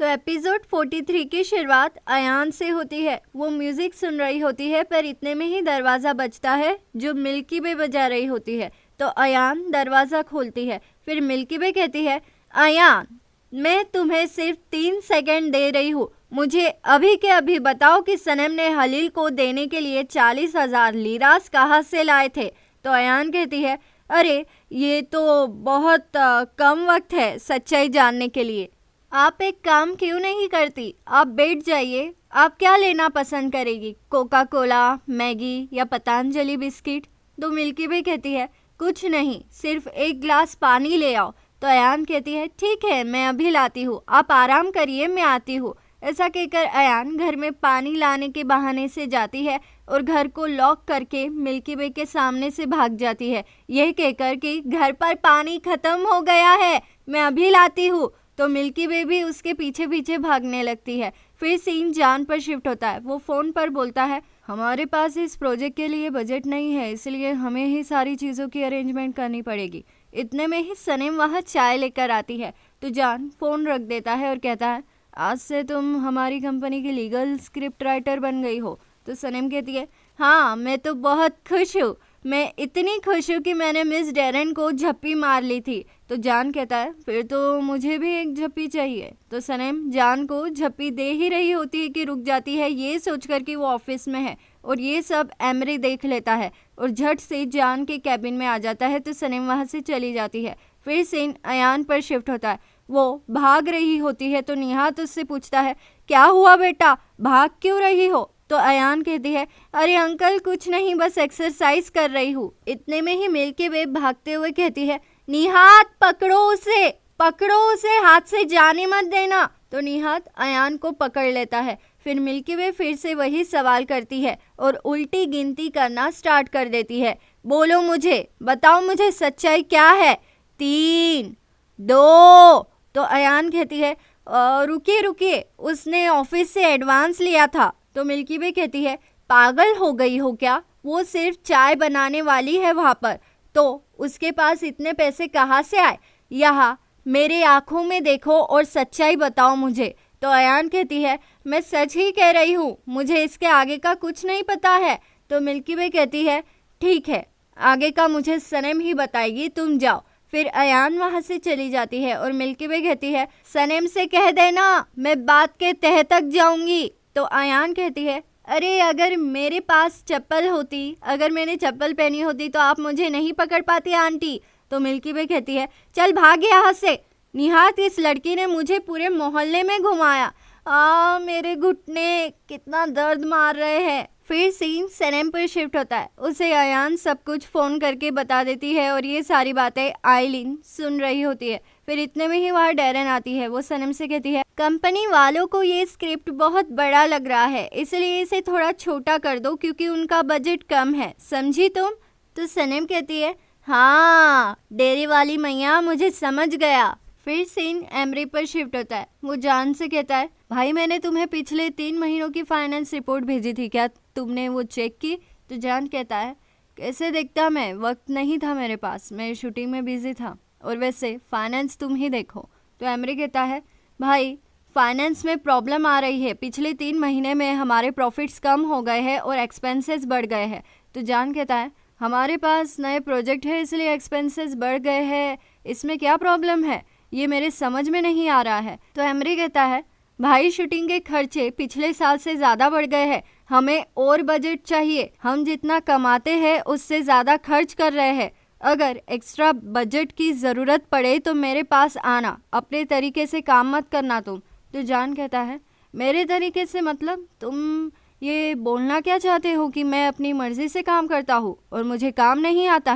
Episode 43 की शुरुआत अयान से होती है। वो म्यूजिक सुन रही होती है, पर इतने में ही दरवाज़ा बजता है जो मिल्की वे बजा रही होती है। तो अयान दरवाज़ा खोलती है। फिर मिल्की वे कहती है, अयान, मैं तुम्हें सिर्फ 3 सेकंड दे रही हूँ। मुझे अभी के अभी बताओ कि सनम ने हलील को देने के लिए 40,000 लीरास कहाँ से लाए थे। तो अयान कहती है, अरे ये तो बहुत कम वक्त है सच्चाई जानने के लिए। आप एक काम क्यों नहीं करती? आप बैठ जाइए। आप क्या लेना पसंद करेगी? कोका कोला, मैगी या पतंजलि बिस्किट? तो मिल्की वे कहती है, कुछ नहीं, सिर्फ एक गिलास पानी ले आओ। तो अयान कहती है, ठीक है, मैं अभी लाती हूँ, आप आराम करिए, मैं आती हूँ। ऐसा कहकर अयान घर में पानी लाने के बहाने से जाती है और घर को लॉक करके मिल्की वे के सामने से भाग जाती है, यह कहकर कि घर पर पानी खत्म हो गया है, मैं अभी लाती हूँ। तो मिल्की वे भी उसके पीछे पीछे भागने लगती है। फिर सीन जान पर शिफ्ट होता है। वो फ़ोन पर बोलता है, हमारे पास इस प्रोजेक्ट के लिए बजट नहीं है, इसलिए हमें ही सारी चीज़ों की अरेंजमेंट करनी पड़ेगी। इतने में ही सनम वहाँ चाय लेकर आती है। तो जान फ़ोन रख देता है और कहता है, आज से तुम हमारी कंपनी की लीगल स्क्रिप्ट राइटर बन गई हो। तो सनम कहती है, हाँ, मैं तो बहुत खुश हूँ। मैं इतनी खुश हूँ कि मैंने मिस डेरन को झप्पी मार ली थी। तो जान कहता है, फिर तो मुझे भी एक झप्पी चाहिए। तो सनम जान को झप्पी दे ही रही होती है कि रुक जाती है, ये सोचकर कि वो ऑफिस में है। और ये सब एमरी देख लेता है और झट से जान के कैबिन में आ जाता है। तो सनम वहाँ से चली जाती है। फिर सीन अयान पर शिफ्ट होता है। वो भाग रही होती है तो निहात उससे पूछता है, क्या हुआ बेटा, भाग क्यों रही हो? तो अयान कहती है, अरे अंकल कुछ नहीं, बस एक्सरसाइज कर रही हूँ। इतने में ही मिल्की वे भागते हुए कहती है, निहात पकड़ो उसे, हाथ से जाने मत देना। तो निहात अयान को पकड़ लेता है। फिर मिल्की वे फिर से वही सवाल करती है और उल्टी गिनती करना स्टार्ट कर देती है। बोलो मुझे, बताओ मुझे सच्चाई क्या है? 3, 2। तो अयान कहती है, रुकिए, उसने ऑफिस से एडवांस लिया था। तो मिल्की वे कहती है, पागल हो गई हो क्या? वो सिर्फ चाय बनाने वाली है वहाँ पर, तो उसके पास इतने पैसे कहाँ से आए? यहाँ मेरे आँखों में देखो और सच्चाई बताओ मुझे। तो अयान कहती है, मैं सच ही कह रही हूँ, मुझे इसके आगे का कुछ नहीं पता है। तो मिल्की वे कहती है, ठीक है, आगे का मुझे सनम ही बताएगी, तुम जाओ। फिर अयान वहाँ से चली जाती है और मिल्की वे कहती है, सनम से कह देना मैं बात के तह तक जाऊंगी। तो अयान कहती है, अरे अगर मेरे पास चप्पल होती, अगर मैंने चप्पल पहनी होती तो आप मुझे नहीं पकड़ पाती आंटी। तो मिल्की वे कहती है, चल भाग यहाँ से। निहात, इस लड़की ने मुझे पूरे मोहल्ले में घुमाया। मेरे घुटने कितना दर्द मार रहे हैं। फिर सीन सनम पर शिफ्ट होता है। उसे अयान सब कुछ फ़ोन करके बता देती है और ये सारी बातें आइलिन सुन रही होती है। फिर इतने में ही वहाँ डेरन आती है। वो सनम से कहती है, कंपनी वालों को ये स्क्रिप्ट बहुत बड़ा लग रहा है, इसलिए इसे थोड़ा छोटा कर दो क्योंकि उनका बजट कम है, समझी तुम? तो सनम कहती है, हाँ डेरी वाली मैया, मुझे समझ गया। फिर सीन एमरी पर शिफ्ट होता है। वो जान से कहता है, भाई मैंने तुम्हें पिछले 3 महीनों की फाइनेंस रिपोर्ट भेजी थी, क्या तुमने वो चेक की? तो जान कहता है, कैसे देखता मैं, वक्त नहीं था मेरे पास, मैं शूटिंग में बिजी था, और वैसे फाइनेंस तुम ही देखो। तो एमरी कहता है, भाई फाइनेंस में प्रॉब्लम आ रही है, पिछले 3 महीने में हमारे प्रॉफिट्स कम हो गए हैं और एक्सपेंसेस बढ़ गए हैं। तो जान कहता है, हमारे पास नए प्रोजेक्ट है इसलिए एक्सपेंसेस बढ़ गए हैं, इसमें क्या प्रॉब्लम है, ये मेरे समझ में नहीं आ रहा है। तो एमरी कहता है, भाई शूटिंग के खर्चे पिछले साल से ज़्यादा बढ़ गए हैं, हमें और बजट चाहिए, हम जितना कमाते हैं उससे ज़्यादा खर्च कर रहे हैं, अगर एक्स्ट्रा बजट की ज़रूरत पड़े तो मेरे पास आना, अपने तरीके से काम मत करना तुम। तो जान कहता है, मेरे तरीके से मतलब तुम ये बोलना क्या चाहते हो कि मैं अपनी मर्ज़ी से काम करता हूँ और मुझे काम नहीं आता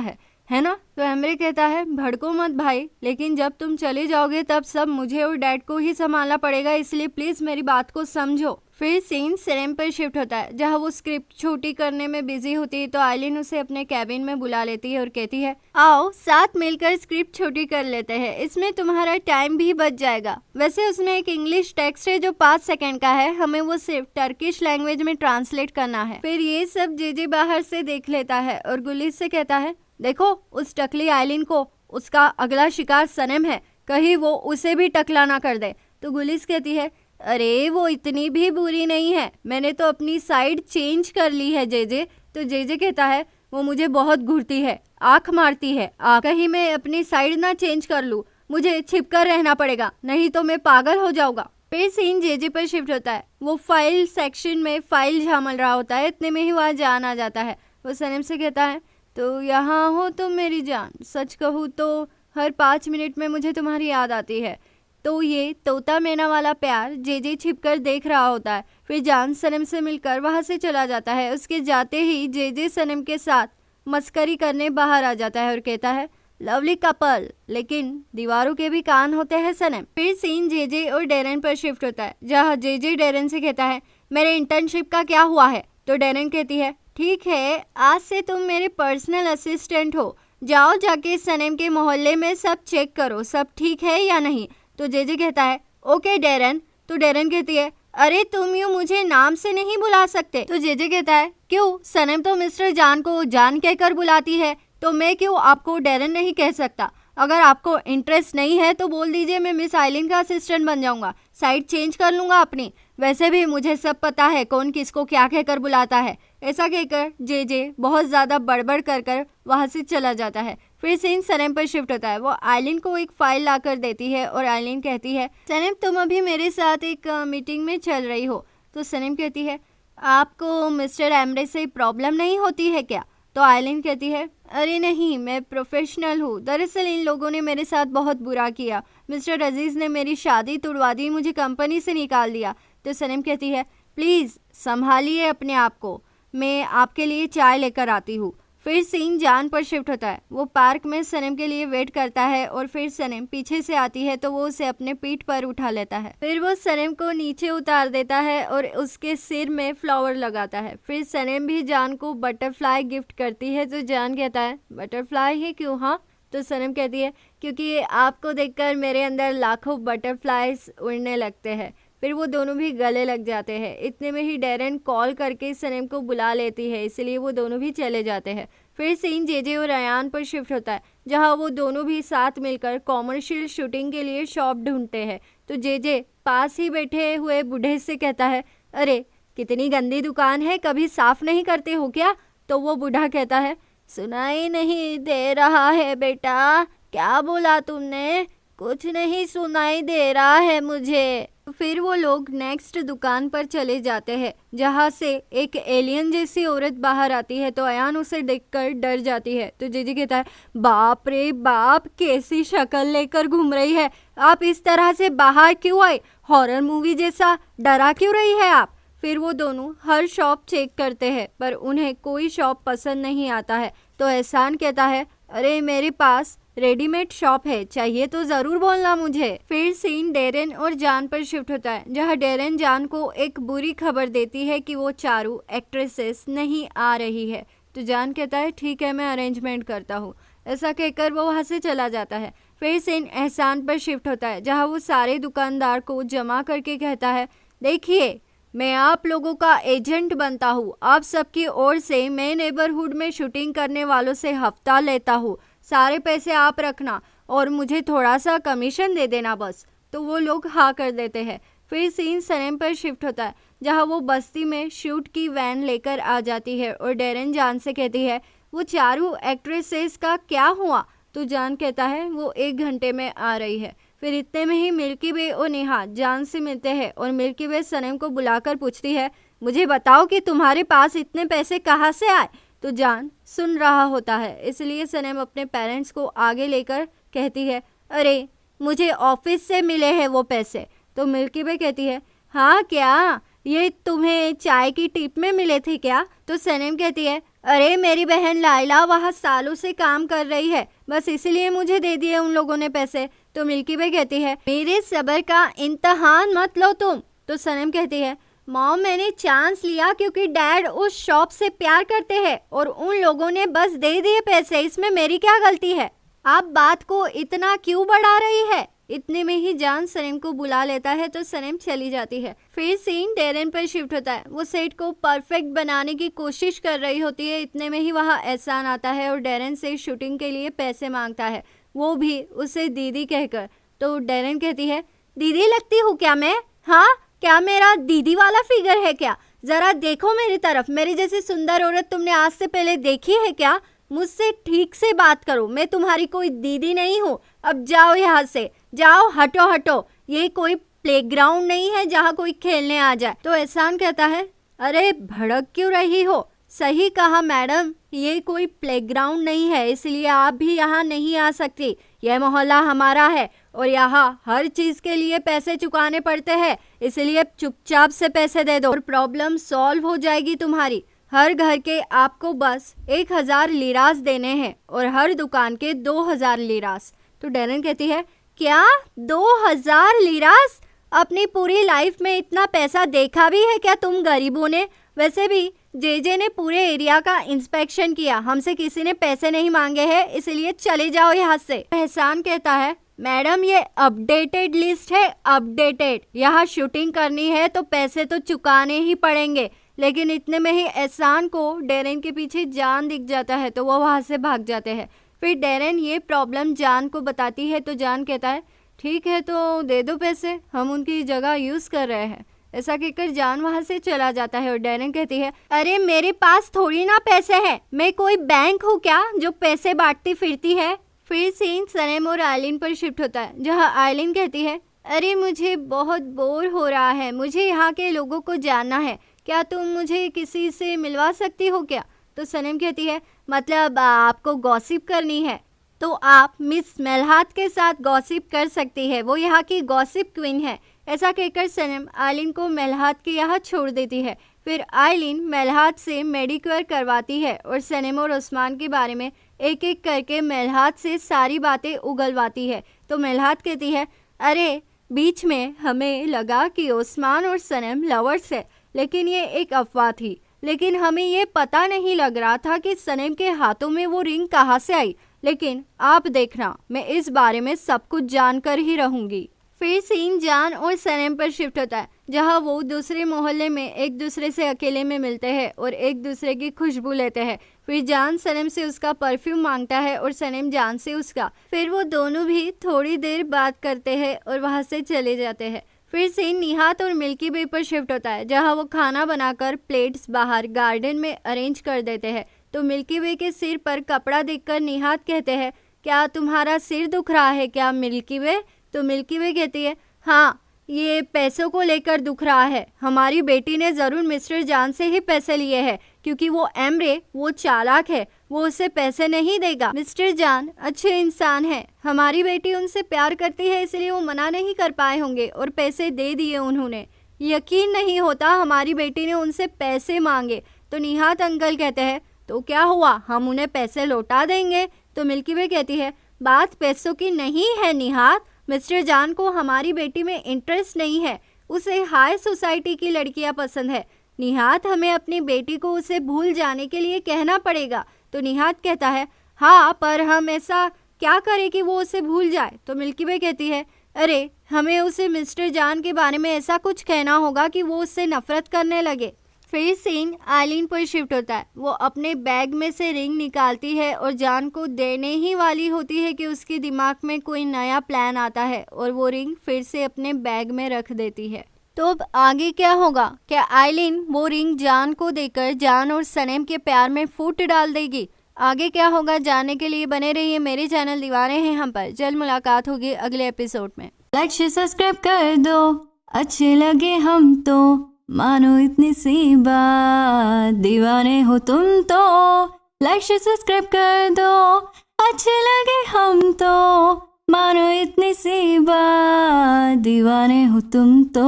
है ना? तो एमरी कहता है, भड़को मत भाई, लेकिन जब तुम चले जाओगे तब सब मुझे और डैड को ही संभालना पड़ेगा, इसलिए प्लीज़ मेरी बात को समझो। फिर सीन सनम पर शिफ्ट होता है, जहाँ वो स्क्रिप्ट छोटी करने में बिजी होती है। तो आइलिन उसे अपने कैबिन में बुला लेती है और कहती है, आओ साथ मिलकर स्क्रिप्ट छोटी कर लेते हैं, इसमें तुम्हारा टाइम भी बच जाएगा। वैसे उसमें एक इंग्लिश टेक्स्ट है जो 5 सेकंड का है, हमें वो सिर्फ टर्किश लैंग्वेज में ट्रांसलेट करना है। फिर ये सब जेजे बाहर से देख लेता है और गुलिस से कहता है, देखो उस टकली आइलिन को, उसका अगला शिकार सनम है, कहीं वो उसे भी टकला ना कर दे। तो गुलिस कहती है, अरे वो इतनी भी बुरी नहीं है, मैंने तो अपनी साइड चेंज कर ली है जेजे। तो जेजे कहता है वो मुझे बहुत घूरती है, आंख मारती है, कहीं मैं अपनी साइड ना चेंज कर लूँ, मुझे छिपकर रहना पड़ेगा, नहीं तो मैं पागल हो जाऊंगा। फिर सीन जेजे पर शिफ्ट होता है। वो फाइल सेक्शन में फाइल झामल रहा होता है, इतने में ही वहाँ जान आ जाता है। वो सनम से कहता है तो यहाँ हो तुम मेरी जान, सच कहूँ तो हर 5 मिनट में मुझे तुम्हारी याद आती है। तो ये तोता मैना वाला प्यार जेजे छिपकर देख रहा होता है। फिर जान सनम से मिलकर वहाँ से चला जाता है। उसके जाते ही जेजे सनम के साथ मस्करी करने बाहर आ जाता है और कहता है लवली कपल, लेकिन दीवारों के भी कान होते हैं सनम। फिर सीन जेजे और डेरन पर शिफ्ट होता है, जहाँ जेजे डेरन से कहता है मेरे इंटर्नशिप का क्या हुआ है। तो डेरन कहती है ठीक है, आज से तुम मेरे पर्सनल असिस्टेंट हो, जाओ जाके सनम के मोहल्ले में सब चेक करो सब ठीक है या नहीं। तो जेजे कहता है ओके डेरन। तो डेरन कहती है अरे तुम यूँ मुझे नाम से नहीं बुला सकते। तो जेजे कहता है क्यों, सनम तो मिस्टर जान को जान कहकर बुलाती है, तो मैं क्यों आपको डेरन नहीं कह सकता। अगर आपको इंटरेस्ट नहीं है तो बोल दीजिए, मैं मिस आइलिन का असिस्टेंट बन जाऊंगा, साइड चेंज कर लूंगा अपनी। वैसे भी मुझे सब पता है कौन किसको क्या कहकर बुलाता है। ऐसा कहकर जेजे बहुत ज़्यादा बड़बड़ कर वहाँ से चला जाता है। फिर सीन सनम पर शिफ्ट होता है। वो आइलिन को एक फाइल ला कर देती है और आइलिन कहती है सनम तुम अभी मेरे साथ एक मीटिंग में चल रही हो। तो सनम कहती है आपको मिस्टर एमरे से प्रॉब्लम नहीं होती है क्या। तो आइलिन कहती है अरे नहीं, मैं प्रोफेशनल हूँ, दरअसल इन लोगों ने मेरे साथ बहुत बुरा किया, मिस्टर अजीज़ ने मेरी शादी तुड़वा दी, मुझे कंपनी से निकाल दिया। तो सनम कहती है प्लीज़ संभालिए अपने आप को, मैं आपके लिए चाय लेकर आती हूँ। फिर सीन जान पर शिफ्ट होता है। वो पार्क में सनम के लिए वेट करता है और फिर सनम पीछे से आती है तो वो उसे अपने पीठ पर उठा लेता है। फिर वो सनम को नीचे उतार देता है और उसके सिर में फ्लावर लगाता है। फिर सनम भी जान को बटरफ्लाई गिफ्ट करती है। तो जान कहता है बटरफ्लाई है क्यों। हाँ। तो सनम कहती है क्योंकि आपको देखकर मेरे अंदर लाखों बटरफ्लाइज उड़ने लगते हैं। फिर वो दोनों भी गले लग जाते हैं। इतने में ही डेरन कॉल करके सनम को बुला लेती है, इसलिए वो दोनों भी चले जाते हैं। फिर सीन जेजे और अयान पर शिफ्ट होता है, जहां वो दोनों भी साथ मिलकर कॉमर्शियल शूटिंग के लिए शॉप ढूंढते हैं। तो जेजे पास ही बैठे हुए बूढ़े से कहता है अरे कितनी गंदी दुकान है, कभी साफ नहीं करते हो क्या। तो वो बूढ़ा कहता है सुनाई नहीं दे रहा है बेटा, क्या बोला तुमने, कुछ नहीं सुनाई दे रहा है मुझे। फिर वो लोग नेक्स्ट दुकान पर चले जाते हैं, जहाँ से एक एलियन जैसी औरत बाहर आती है। तो अयान उसे देखकर डर जाती है। तो जीजी कहता है बाप रे बाप, कैसी शक्ल लेकर घूम रही है, आप इस तरह से बाहर क्यों आए, हॉरर मूवी जैसा डरा क्यों रही है आप। फिर वो दोनों हर शॉप चेक करते हैं पर उन्हें कोई शॉप पसंद नहीं आता है। तो एहसान कहता है अरे मेरे पास रेडीमेड शॉप है, चाहिए तो जरूर बोलना मुझे। फिर सीन डेरन और जान पर शिफ्ट होता है, जहां डेरन जान को एक बुरी खबर देती है कि वो चारों एक्ट्रेसेस नहीं आ रही है। तो जान कहता है ठीक है, मैं अरेंजमेंट करता हूँ। ऐसा कहकर वो वहाँ से चला जाता है। फिर सीन एहसान पर शिफ्ट होता है, जहाँ वो सारे दुकानदार को जमा करके कहता है देखिए मैं आप लोगों का एजेंट बनता हूँ, आप सबकी ओर से मैं नेबरहुड में शूटिंग करने वालों से हफ्ता लेता हूँ, सारे पैसे आप रखना और मुझे थोड़ा सा कमीशन दे देना बस। तो वो लोग हाँ कर देते हैं। फिर सीन सनम पर शिफ्ट होता है, जहाँ वो बस्ती में शूट की वैन लेकर आ जाती है और डेरन जान से कहती है वो चारों एक्ट्रेसेस का क्या हुआ। तो जान कहता है वो 1 घंटे में आ रही है। फिर इतने में ही मिल्की वे और नेहा जान से मिलते हैं और मिल्की वे सनम को बुलाकर पूछती है मुझे बताओ कि तुम्हारे पास इतने पैसे कहाँ से आए। तो जान सुन रहा होता है, इसलिए सनम अपने पेरेंट्स को आगे लेकर कहती है अरे मुझे ऑफिस से मिले हैं वो पैसे। तो मिल्की वे कहती है हाँ क्या, ये तुम्हें चाय की टिप में मिले थे क्या। तो सनम कहती है अरे मेरी बहन लाइला वहाँ सालों से काम कर रही है, बस इसीलिए मुझे दे दिए उन लोगों ने पैसे। तो मिल्की वे कहती है मेरे सब्र का इम्तहान मत लो तुम। तो सनम कहती है मॉम मैंने चांस लिया क्योंकि डैड उस शॉप से प्यार करते हैं और उन लोगों ने बस दे दिए पैसे, इसमें मेरी क्या गलती है, आप बात को इतना क्यों बढ़ा रही है। इतने में ही जान सनम को बुला लेता है तो सनम चली जाती है। फिर सीन डेरन पर शिफ्ट होता है, वो सेट को परफेक्ट बनाने की कोशिश कर रही होती है। इतने में ही वहाँ एहसान आता है और डेरन से शूटिंग के लिए पैसे मांगता है, वो भी उसे दीदी कहकर। तो डेरन कहती है दीदी लगती हूँ क्या मैं, हाँ क्या मेरा दीदी वाला फिगर है क्या? जरा देखो मेरी तरफ, मेरी जैसी सुंदर औरत तुमने आज से पहले देखी है क्या? मुझसे ठीक से बात करो, मैं तुम्हारी कोई दीदी नहीं हूँ। अब जाओ यहाँ से, जाओ, हटो हटो, ये कोई प्लेग्राउंड नहीं है जहाँ कोई खेलने आ जाए। तो एहसान कहता है, अरे भड़क क्यों रही हो? सही कहा मैडम, ये कोई प्लेग्राउंड नहीं है, इसलिए आप भी यहाँ नहीं आ सकती। यह मोहल्ला हमारा है और यहाँ हर चीज के लिए पैसे चुकाने पड़ते हैं, इसलिए चुपचाप से पैसे दे दो और प्रॉब्लम सॉल्व हो जाएगी तुम्हारी। हर घर के आपको बस 1000 लीरास देने हैं और हर दुकान के 2000 लीरास। तो डैरेन कहती है, क्या 2000 लीरास? अपनी पूरी लाइफ में इतना पैसा देखा भी है क्या तुम गरीबों ने? वैसे भी जेजे ने पूरे एरिया का इंस्पेक्शन किया, हमसे किसी ने पैसे नहीं मांगे हैं, इसलिए चले जाओ यहाँ से। एहसान कहता है, मैडम ये अपडेटेड लिस्ट है, अपडेटेड। यहाँ शूटिंग करनी है तो पैसे तो चुकाने ही पड़ेंगे। लेकिन इतने में ही एहसान को डेरेन के पीछे जान दिख जाता है, तो वो वहाँ से भाग जाते हैं। फिर डेरेन ये प्रॉब्लम जान को बताती है, तो जान कहता है, ठीक है तो दे दो पैसे, हम उनकी जगह यूज़ कर रहे हैं। ऐसा कहकर जान वहाँ से चला जाता है और डेरेन कहती है, अरे मेरे पास थोड़ी ना पैसे हैं, मैं कोई बैंक हूँ क्या जो पैसे बांटती फिरती है। फिर सीन सनेम और आइलिन पर शिफ्ट होता है, जहाँ आइलिन कहती है, अरे मुझे बहुत बोर हो रहा है, मुझे यहाँ के लोगों को जानना है, क्या तुम मुझे किसी से मिलवा सकती हो क्या? तो सनेम कहती है, मतलब आपको गॉसिप करनी है तो आप मिस मेलहात के साथ गॉसिप कर सकती है, वो यहाँ की गॉसिप क्वीन है। ऐसा कहकर सनेम आइलिन को मेलहात के यहाँ छोड़ देती है। फिर आइलिन मेलहात से मेडिक्योर करवाती है और सनेम और उस्मान के बारे में एक एक करके मेलहात से सारी बातें उगलवाती है। तो मेलहात कहती है, अरे बीच में हमें लगा कि उस्मान और सनेम लवर्स है, लेकिन ये एक अफवाह थी। लेकिन हमें ये पता नहीं लग रहा था कि सनेम के हाथों में वो रिंग कहाँ से आई। लेकिन आप देखना, मैं इस बारे में सब कुछ जानकर ही रहूंगी। फिर सीन जान और सनेम पर शिफ्ट होता है, जहां वो दूसरे मोहल्ले में एक दूसरे से अकेले में मिलते हैं और एक दूसरे की खुशबू लेते हैं। फिर जान सनेम से उसका परफ्यूम मांगता है और सनेम जान से उसका। फिर वो दोनों भी थोड़ी देर बात करते हैं और वहां से चले जाते हैं। फिर सीन निहात और मिल्की वे पर शिफ्ट होता है, जहां वो खाना बनाकर प्लेट्स बाहर गार्डन में अरेंज कर देते हैं। तो मिल्की वे के सिर पर कपड़ा देखकर निहात कहते हैं, क्या तुम्हारा सिर दुख रहा है क्या मिल्की वे? तो मिल्की वे कहती है, हाँ ये पैसों को लेकर दुख रहा है, हमारी बेटी ने ज़रूर मिस्टर जान से ही पैसे लिए हैं, क्योंकि वो एमरे वो चालाक है, वो उसे पैसे नहीं देगा। मिस्टर जान अच्छे इंसान है, हमारी बेटी उनसे प्यार करती है, इसलिए वो मना नहीं कर पाए होंगे और पैसे दे दिए उन्होंने। यकीन नहीं होता हमारी बेटी ने उनसे पैसे मांगे। तो निहात अंकल कहते हैं, तो क्या हुआ, हम उन्हें पैसे लौटा देंगे। तो मिल्की वे कहती है, बात पैसों की नहीं है निहात, मिस्टर जान को हमारी बेटी में इंटरेस्ट नहीं है, उसे हाई सोसाइटी की लड़कियां पसंद है। निहात हमें अपनी बेटी को उसे भूल जाने के लिए कहना पड़ेगा। तो निहात कहता है, हाँ पर हम ऐसा क्या करें कि वो उसे भूल जाए। तो मिल्की वे कहती है, अरे हमें उसे मिस्टर जान के बारे में ऐसा कुछ कहना होगा कि वो उससे नफरत करने लगे। फिर सीन आइलिन पर शिफ्ट होता है, वो अपने बैग में से रिंग निकालती है और जान को देने ही वाली होती है कि उसके दिमाग में कोई नया प्लान आता है और वो रिंग फिर से अपने बैग में रख देती है। तो अब आगे क्या होगा? क्या आइलिन वो रिंग जान को देकर जान और सनेम के प्यार में फूट डाल देगी? आगे क्या होगा जानने के लिए बने रहिए मेरे चैनल दीवाने हैं हम पर। जल्द मुलाकात होगी अगले एपिसोड में। लाइक शेयर सब्सक्राइब कर दो, अच्छे लगे हम तो मानो इतनी सी बात, दीवाने हो तुम तो। लाइक शेयर सब्सक्राइब कर दो, अच्छे लगे हम तो मानो इतनी सी बात, दीवाने हो तुम तो।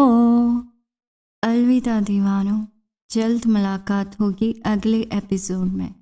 अलविदा दीवानों, जल्द मुलाकात होगी अगले एपिसोड में।